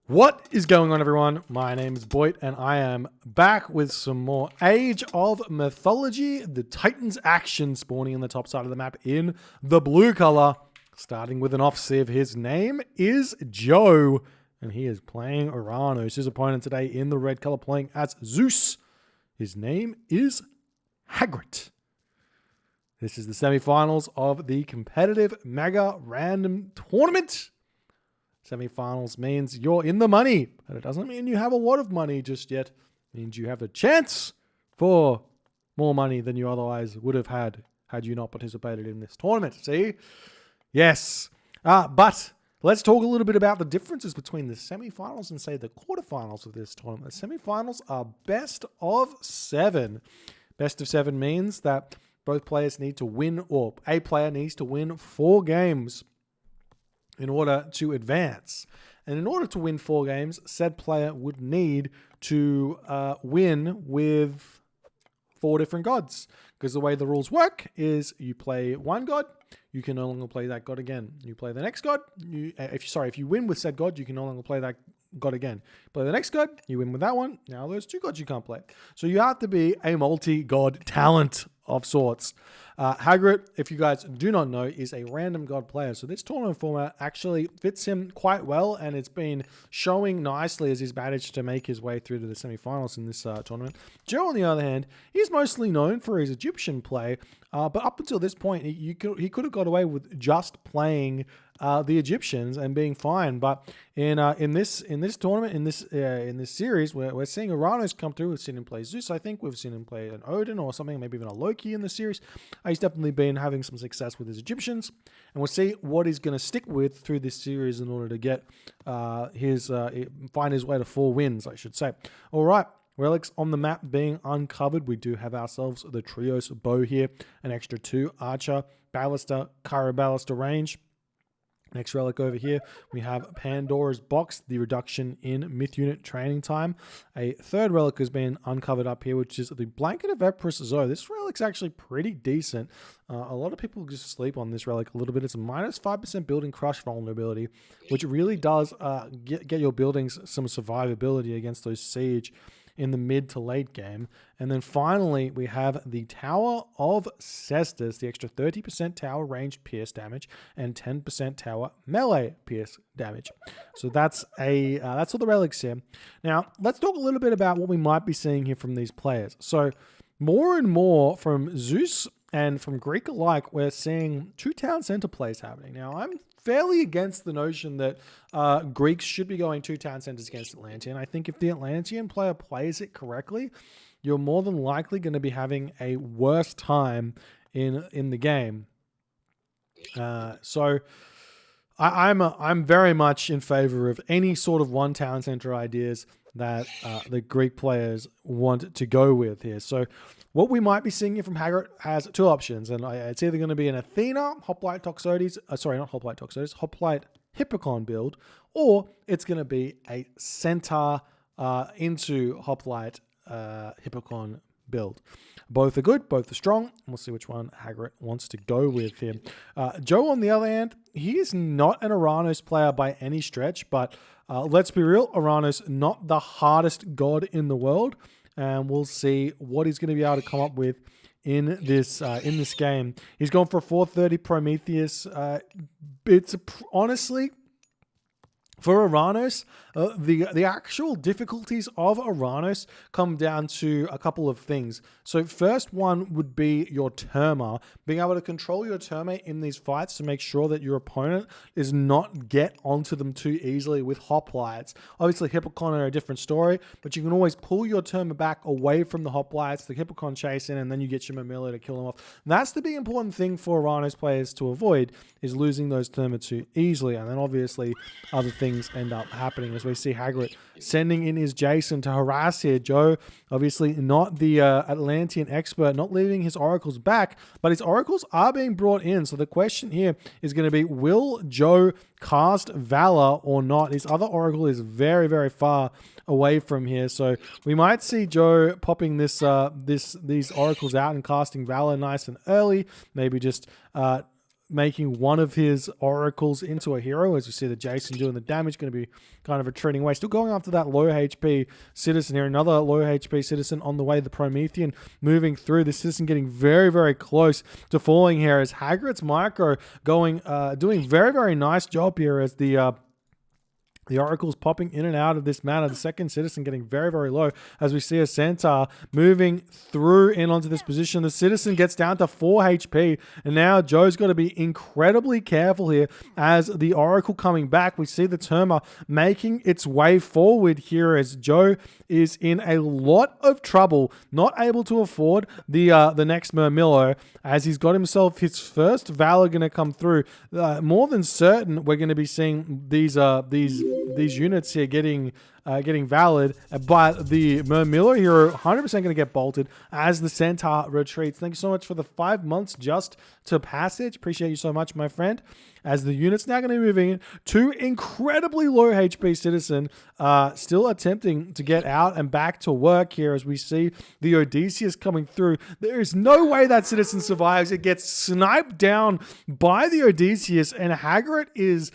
What is going on, everyone? My name is Boit, and I am back with some more Age of Mythology, the Titans action spawning in the top side of the map in the blue color, starting with an off-civ. His name is Joe, and he is playing Oranos. His opponent today in the red color playing as Zeus. His name is Hagrit. This is the semifinals of the competitive mega random tournament. Semifinals means you're in the money, but it doesn't mean you have a lot of money just yet. It means you have a chance for more money than you otherwise would have had you not participated in this tournament. See? Yes. But let's talk a little bit about the differences between the semifinals and, say, the quarterfinals of this tournament. The semifinals are best of 7. Best of 7 means that both players need to win, or a player needs to win 4 games in order to advance. And in order to win 4 games, said player would need to win with 4 different gods. Because the way the rules work is you play one god, you can no longer play that god again. You play the next god, if you win with said god, you can no longer play that god again. Play the next god, you win with that one. Now there's 2 gods you can't play. So you have to be a multi-god talent of sorts. Hagrit, if you guys do not know, is a random god player. So this tournament format actually fits him quite well, and it's been showing nicely as he's managed to make his way through to the semifinals in this tournament. Joe, on the other hand, he's mostly known for his Egyptian play, but up until this point, he could have got away with just playing the Egyptians and being fine. But in this tournament, in this series, we're seeing Oranos come through. We've seen him play Zeus. I think we've seen him play an Odin or something, maybe even a Loki in the series. He's definitely been having some success with his Egyptians, and we'll see what he's going to stick with through this series in order to get find his way to 4 wins, I should say. All right. Relics on the map being uncovered. We do have ourselves the Trios bow here, an extra 2 archer, ballista, Kyro ballista range. Next relic over here, we have Pandora's box, the reduction in myth unit training time. A third relic has been uncovered up here, which is the Blanket of Empress Zoe. This relic's actually pretty decent. A lot of people just sleep on this relic a little bit. It's a minus 5% building crush vulnerability, which really does get your buildings some survivability against those siege in the mid to late game. And then finally, we have the Tower of Cestus, the extra 30% tower ranged pierce damage and 10% tower melee pierce damage. So that's all the relics here. Now, let's talk a little bit about what we might be seeing here from these players. So more and more from Zeus and from Greek alike, we're seeing 2 town center plays happening. Now, I'm fairly against the notion that Greeks should be going 2 town centers against Atlantean. I think if the Atlantean player plays it correctly, you're more than likely going to be having a worse time in the game. So I'm very much in favor of any sort of 1 town center ideas that the Greek players want to go with here. So what we might be seeing here from Hagrit has 2 options, and it's either going to be an Athena, Hoplite Toxotes, Hoplite Hippocon build, or it's going to be a Centaur into Hoplite Hippocon build. Both are good, both are strong, and we'll see which one Hagrit wants to go with here. Joe, on the other hand, he is not an Oranos player by any stretch, but let's be real, Oranos not the hardest god in the world, and we'll see what he's going to be able to come up with in this game. He's gone for a 430 Prometheus. It's honestly, for Oranos, the actual difficulties of Oranos come down to a couple of things. So first one would be your Terma, being able to control your Terma in these fights to make sure that your opponent is not get onto them too easily with hoplites. Obviously, Hippocon are a different story, but you can always pull your Terma back away from the hoplites, the Hippocon chase in, and then you get your Mamilla to kill them off. And that's the big important thing for Oranos players to avoid, is losing those Terma too easily. And then obviously other things end up happening as we see Hagrit sending in his Jason to harass here. Joe, obviously not the Atlantean expert, not leaving his oracles back, but his oracles are being brought in. So the question here is going to be, will Joe cast Valor or not? His other oracle is very, very far away from here. So we might see Joe popping these oracles out and casting Valor nice and early. Maybe just making one of his oracles into a hero, as we see the Jason doing the damage, going to be kind of retreating away. Still going after that low HP citizen here. Another low HP citizen on the way. The Promethean moving through. The citizen getting very, very close to falling here as Hagrit's micro doing very, very nice job here as the oracle's popping in and out of this mana. The second citizen getting very, very low as we see a centaur moving through in onto this position. The citizen gets down to 4 HP. And now Joe's got to be incredibly careful here as the oracle coming back. We see the Terma making its way forward here as Joe is in a lot of trouble, not able to afford the next Murmillo as he's got himself his first Valor going to come through. More than certain, we're going to be seeing these units here getting valid, but the Murmillo here 100% going to get bolted as the Centaur retreats. Thank you so much for the 5 months just to passage. Appreciate you so much, my friend. As the unit's now going to be moving in, 2 incredibly low HP citizen still attempting to get out and back to work here as we see the Odysseus coming through. There is no way that citizen survives. It gets sniped down by the Odysseus, and Hagrit is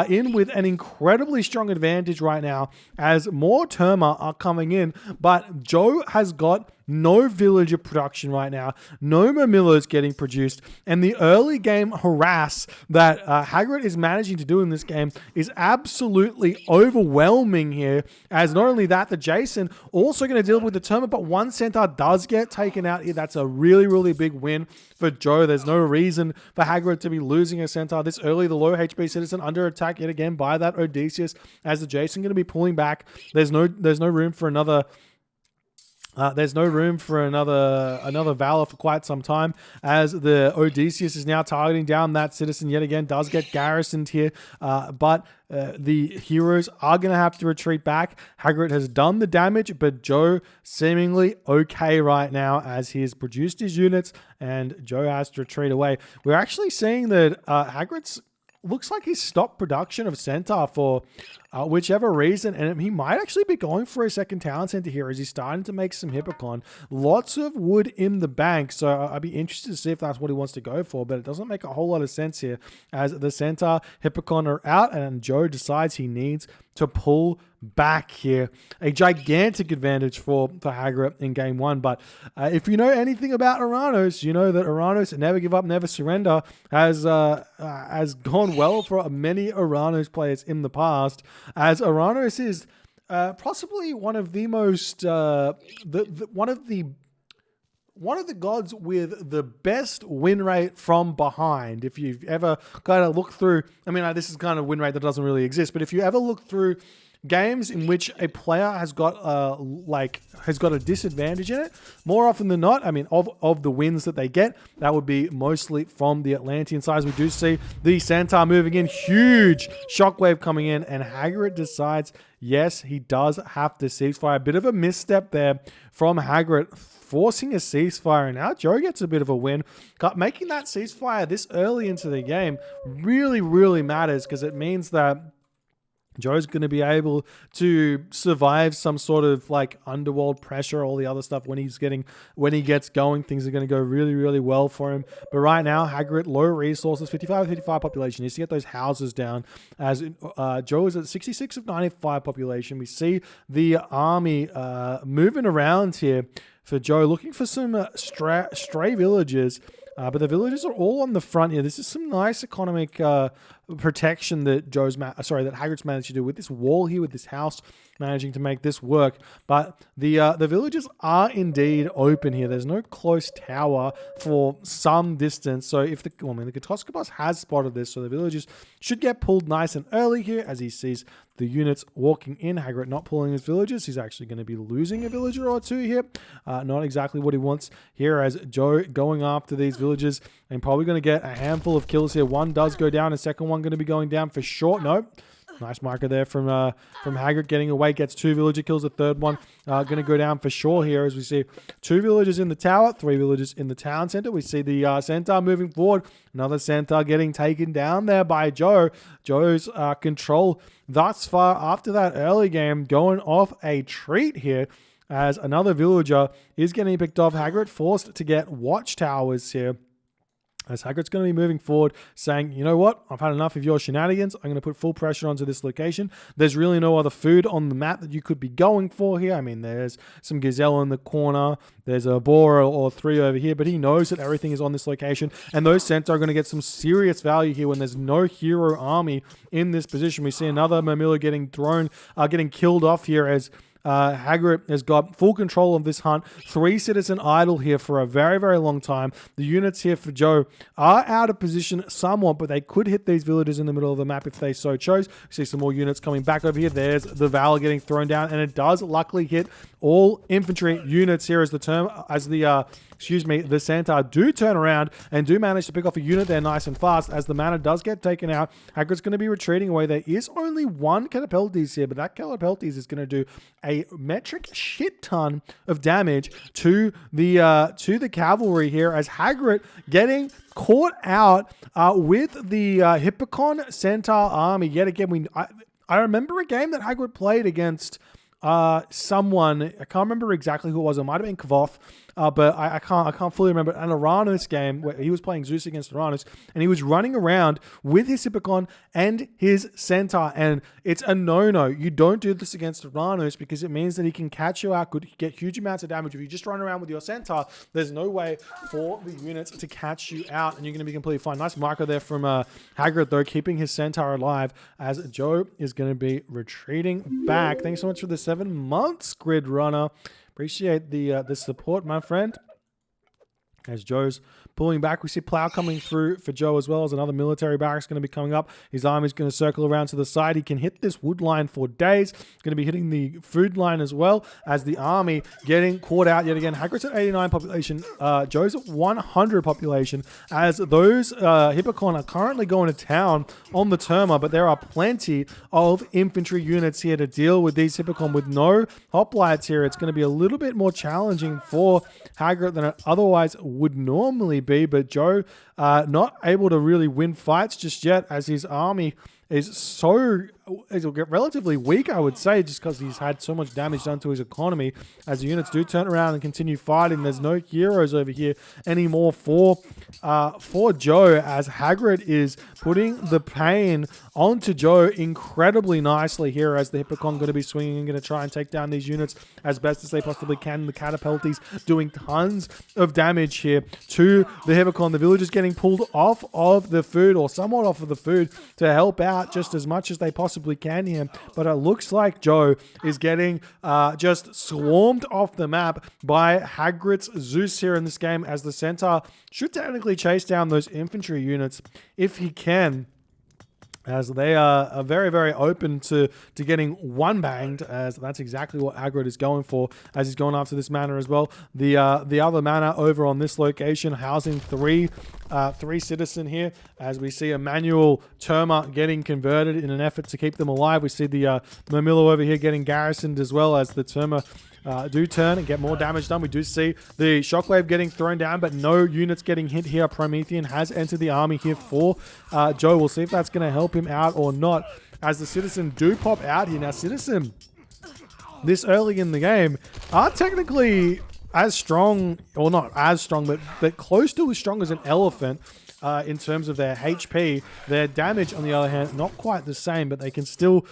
in with an incredibly strong advantage right now as more Terma are coming in, but Joe has got no villager production right now. No Murmillos getting produced. And the early game harass that Hagrit is managing to do in this game is absolutely overwhelming here. As not only that, the Jason also going to deal with the Terma, but one Centaur does get taken out here. That's a really, really big win for Joe. There's no reason for Hagrit to be losing a Centaur this early. The low HP citizen under attack yet again by that Odysseus as the Jason going to be pulling back. There's no room for another another Valor for quite some time as the Odysseus is now targeting down that citizen yet again. Does get garrisoned here, but the heroes are going to have to retreat back. Hagrit has done the damage, but Joe seemingly okay right now as he has produced his units and Joe has to retreat away. We're actually seeing that Hagrit's looks like he's stopped production of Centaur for whichever reason, and he might actually be going for a second talent center here as he's starting to make some Hippocon. Lots of wood in the bank, so I'd be interested to see if that's what he wants to go for, but it doesn't make a whole lot of sense here as the Centaur Hippocon are out and Joe decides he needs to pull back here. A gigantic advantage for Hagrit in game 1, but if you know anything about Oranos, you know that Oranos never give up, never surrender has gone well for many Oranos players in the past, as Oranos is possibly one of the most one of the gods with the best win rate from behind. If you've ever kind of looked through, I mean, this is kind of win rate that doesn't really exist, but if you ever look through games in which a player has got a disadvantage in it, more often than not, I mean, of the wins that they get, that would be mostly from the Atlantean sides. We do see the Centaur moving in, huge shockwave coming in, and Hagrit decides, yes, he does have to ceasefire. A bit of a misstep there from Hagrit, forcing a ceasefire, and now Joe gets a bit of a win. Making that ceasefire this early into the game really, really matters because it means that Joe's going to be able to survive some sort of like underworld pressure, all the other stuff when he gets going. Things are going to go really, really well for him. But right now, Hagrit, low resources, 55 population. He needs to get those houses down as Joe is at 66 of 95 population. We see the army moving around here for Joe, looking for some stray villages. But the villages are all on the front here. This is some nice economic protection that that Hagrit's managed to do with this wall here, with this house, managing to make this work. But the villages are indeed open here. There's no close tower for some distance. So if the Katoskopos has spotted this, so the villagers should get pulled nice and early here as he sees the units walking in. Hagrit not pulling his villagers. He's actually going to be losing a villager or two here. Not exactly what he wants here as Joe going after these villagers and probably going to get a handful of kills here. One does go down. A second one going to be going down for sure. Nope. Nice marker there from Hagrit getting away. Gets 2 villager kills. The third one going to go down for sure here as we see 2 villagers in the tower, 3 villagers in the town center. We see the Centaur moving forward. Another Centaur getting taken down there by Joe. Joe's control thus far after that early game going off a treat here as another villager is getting picked off. Hagrit forced to get watchtowers here As Hagrit's going to be moving forward, saying, you know what, I've had enough of your shenanigans. I'm going to put full pressure onto this location. There's really no other food on the map that you could be going for here. I mean, there's some gazelle in the corner. There's a boar or three over here, but he knows that everything is on this location. And those centaur are going to get some serious value here when there's no hero army in this position. We see another Murmillo getting getting killed off here as Hagrit has got full control of this hunt. 3 citizen idle here for a very, very long time. The units here for Joe are out of position somewhat, but they could hit these villagers in the middle of the map if they so chose. We see some more units coming back over here. There's the Valor getting thrown down, and it does luckily hit all infantry units here as the centaur do turn around and do manage to pick off a unit there nice and fast. As the mana does get taken out, Hagrid's going to be retreating away. There is only 1 Catapultes here, but that Catapultes is going to do a metric shit ton of damage to the cavalry here, as Hagrid getting caught out with the Hippocon Centaur army yet again. I remember a game that Hagrid played against someone. I can't remember exactly who it was. It might have been Kvoth, but I can't fully remember. An Oranos game where he was playing Zeus against Oranos, and he was running around with his Hippocon and his Centaur, and it's a no-no. You don't do this against Oranos because it means that he can catch you out, could get huge amounts of damage. If you just run around with your Centaur, there's no way for the units to catch you out, and you're going to be completely fine. Nice marker there from Hagrid, though, keeping his Centaur alive as Joe is going to be retreating back. Thanks so much for the 7 months, Grid Runner. Appreciate the support, my friend. As Joe's pulling back, we see Plow coming through for Joe as well, as another military barracks going to be coming up. His army's going to circle around to the side. He can hit this wood line for days. Going to be hitting the food line as well, as the army getting caught out yet again. Hagrid's at 89 population. Joe's at 100 population, as those Hippocon are currently going to town on the Terma, but there are plenty of infantry units here to deal with these Hippocon. With no hoplites here, it's going to be a little bit more challenging for Hagrid than it otherwise would normally be, but Joe not able to really win fights just yet, as his army is relatively weak, I would say, just because he's had so much damage done to his economy. As the units do turn around and continue fighting, there's no heroes over here anymore for Joe, as Hagrid is putting the pain onto Joe incredibly nicely here, as the Hippocon going to be swinging and going to try and take down these units as best as they possibly can. The Catapultes doing tons of damage here to the Hippocon. The villagers getting pulled off of the food, or somewhat off of the food, to help out just as much as they possibly can here, but it looks like Joe is getting just swarmed off the map by Hagrid's Zeus here in this game, as the Centaur should technically chase down those infantry units if he can, as they are very, very open to getting one banged, as that's exactly what Hagrid is going for, as he's going after this mana as well. The other mana over on this location, housing three citizen here, as we see a manual Terma getting converted in an effort to keep them alive. We see the Murmillo over here getting garrisoned as well, as the Terma do turn and get more damage done. We do see the Shockwave getting thrown down, but no units getting hit here. Promethean has entered the army here for Joe. We'll see if that's going to help him out or not, as the Citizen do pop out here. Now, Citizen, this early in the game, are technically as strong, or not as strong, but close to as strong as an elephant in terms of their HP. Their damage, on the other hand, not quite the same, but they can still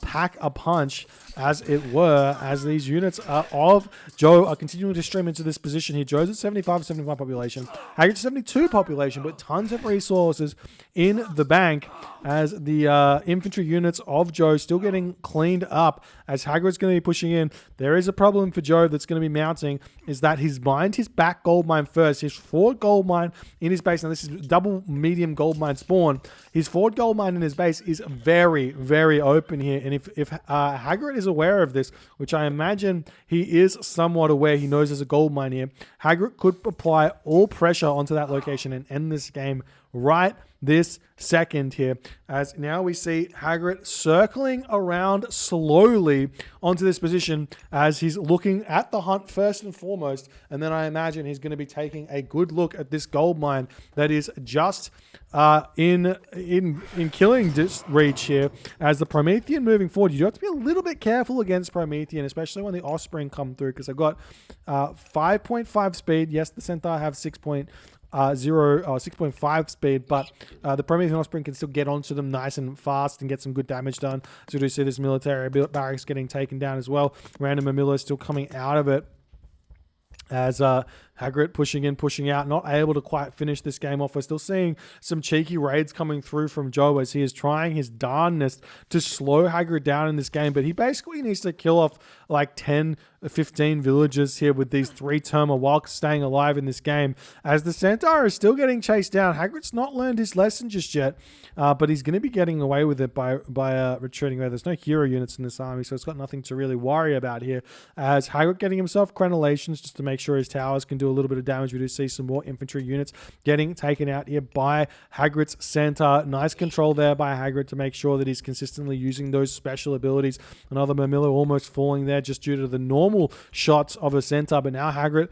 pack a punch, as it were, as these units of Joe are continuing to stream into this position here. Joe's at 75 population, Hagrid's 72 population, but tons of resources in the bank, as the infantry units of Joe still getting cleaned up, as Hagrid's going to be pushing in. There is a problem for Joe that's going to be mounting, is that he's mined his back gold mine first. His forward gold mine in his base, now this is double medium gold mine spawn, his forward gold mine in his base is very, very open here, and if Hagrid is aware of this, which I imagine he is somewhat aware, he knows there's a gold mine here, Hagrid could apply all pressure onto that location and end this game right this second here, as now we see Hagrid circling around slowly onto this position, as he's looking at the hunt first and foremost, and then I imagine he's going to be taking a good look at this gold mine that is just in killing reach here, as the Promethean moving forward. You do have to be a little bit careful against Promethean, especially when the Offspring come through, because I've got 5.5 speed. Yes, the Centaur have 6.5 6.5 speed, but the Promethean Offspring can still get onto them nice and fast and get some good damage done. So we do see this military barracks getting taken down as well. Random Mamilo still coming out of it, as Hagrit pushing in, pushing out, not able to quite finish this game off. We're still seeing some cheeky raids coming through from Joe as he is trying his darnest to slow Hagrit down in this game, but he basically needs to kill off like 10, 15 villagers here with these 3 Terma while staying alive in this game, as the Centaur is still getting chased down. Hagrit's not learned his lesson just yet, but he's going to be getting away with it by retreating away. There's no hero units in this army, so it's got nothing to really worry about here, as Hagrit getting himself crenellations just to make sure his towers can do a little bit of damage. We do see some more infantry units getting taken out here by Hagrit's Centaur. Nice control there by Hagrit to make sure that he's consistently using those special abilities. Another Mamilo almost falling there just due to the normal shots of a Centaur, but now Hagrit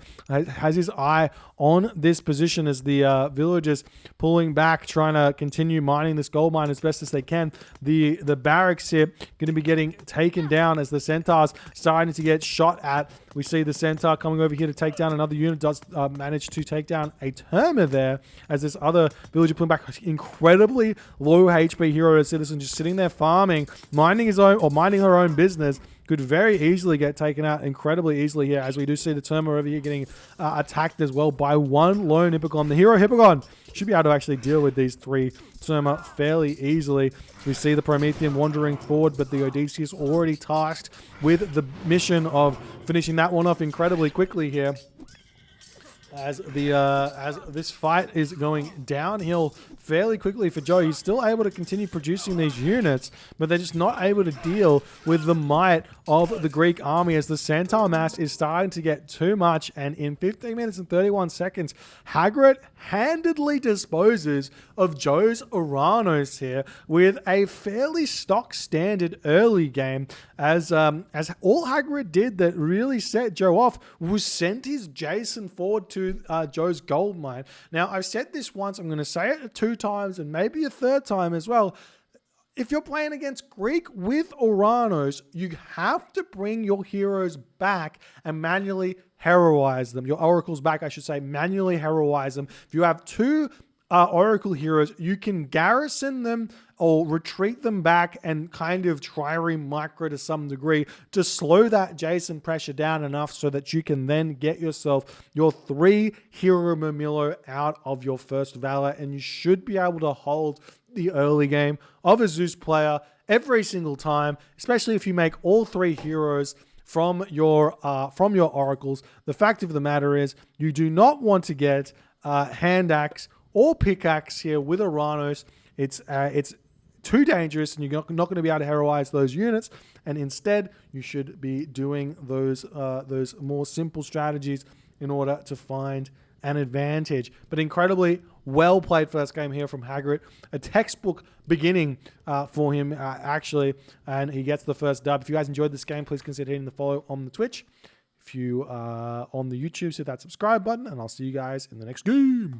has his eye on this position as the villagers pulling back, trying to continue mining this gold mine as best as they can. The barracks here going to be getting taken down as the Centaurs starting to get shot at. We see the Centaur coming over here to take down another unit, does manage to take down a Terma there, as this other villager pulling back. Incredibly low HP hero citizen just sitting there farming, minding his own or minding her own business. Could very easily get taken out incredibly easily here, as we do see the Terma over here getting attacked as well by one lone Hippogon. The hero Hippogon should be able to actually deal with these 3 Terma fairly easily. We see the Promethean wandering forward, but the Odysseus already tasked with the mission of finishing that one off incredibly quickly here. As this fight is going downhill fairly quickly for Joe. He's still able to continue producing these units, but they're just not able to deal with the might of the Greek army, as the Centaur mass is starting to get too much. And in 15 minutes and 31 seconds, Hagrit handedly disposes of Joe's Oranos here with a fairly stock standard early game, as all Hagrit did that really set Joe off was send his Jason forward to Joe's gold mine. Now, I've said this once, I'm going to say it 2 times and maybe a 3rd time as well. If you're playing against Greek with Oranos, you have to bring your heroes back and manually heroize them. Your oracles back, I should say, manually heroize them. If you have 2 oracle heroes, you can garrison them or retreat them back and kind of trireme-micro to some degree to slow that Jason pressure down enough so that you can then get yourself your 3 hero Mamilo out of your first Valor, and you should be able to hold the early game of a Zeus player every single time, especially if you make all 3 heroes from your oracles. The fact of the matter is, you do not want to get hand axe or pickaxe here with Oranos. It's too dangerous, and you're not going to be able to heroize those units. And instead, you should be doing those more simple strategies in order to find an advantage. But incredibly well played first game here from Hagrit. A textbook beginning for him, actually, and he gets the first dub. If you guys enjoyed this game, please consider hitting the follow on the Twitch. If you are on the YouTube, hit that subscribe button, and I'll see you guys in the next game.